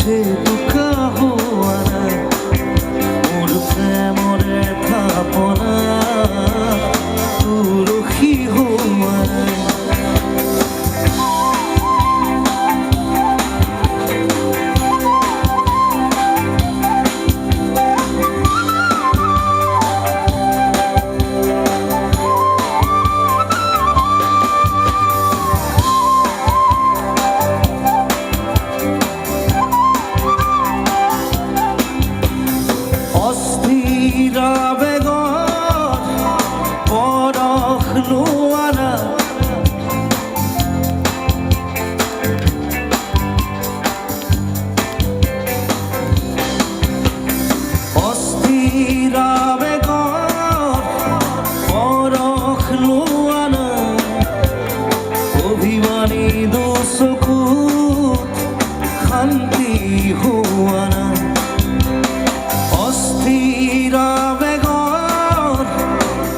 যে দুকা হুয়া না মোর প্রেমরে থাপনা তুরখি হুয়া না অভিমানী দুঃসুকুত শান্তি হুয়া না অস্থির আবেগর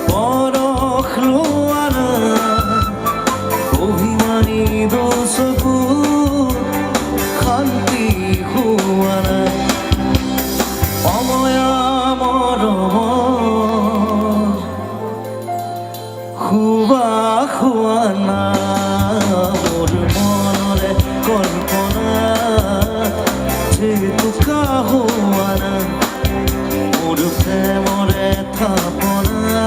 পরখ লোয়া না অভিমানী দুঃসুকুত শান্তি হুয়া না অময়া মরম খুবা খুয়া না মোর মনরে কল্পনা যে তুকা হুয়া না মোর প্রেমরে থাপনা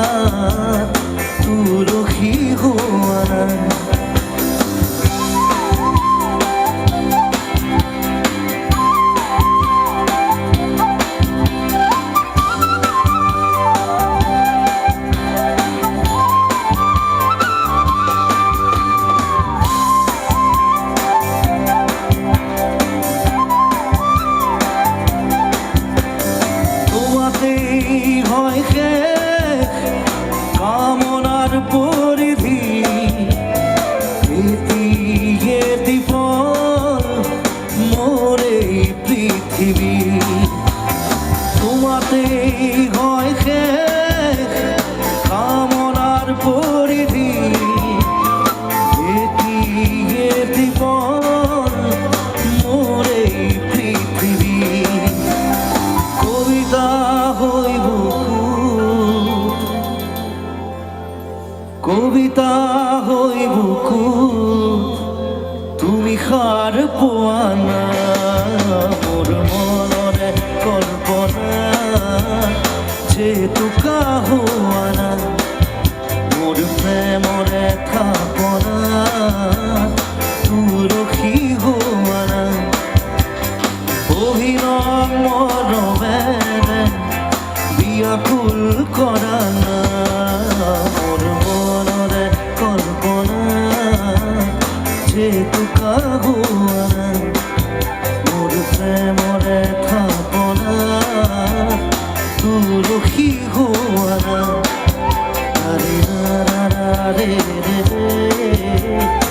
তুরখি হুয়া না হয় কামনার পরিধি মোরে পৃথিবী তোমাতে হয় কামনার পরিধি মোরে পৃথিবী কবিতা হইব কবিতা হইব তুমি খার পোয়া না মোর মনরে কল্পনা যে তুকা হুয়া না মোর প্রেমরে থাপনা তুরখি হুয়া না অভিনব মরমে বিয়াকুল করা না মোর মনরে কল্পনা যে তুকা হুয়া না মোর প্রেমরে থাপনা তুরখি হুয়া না রে রে রে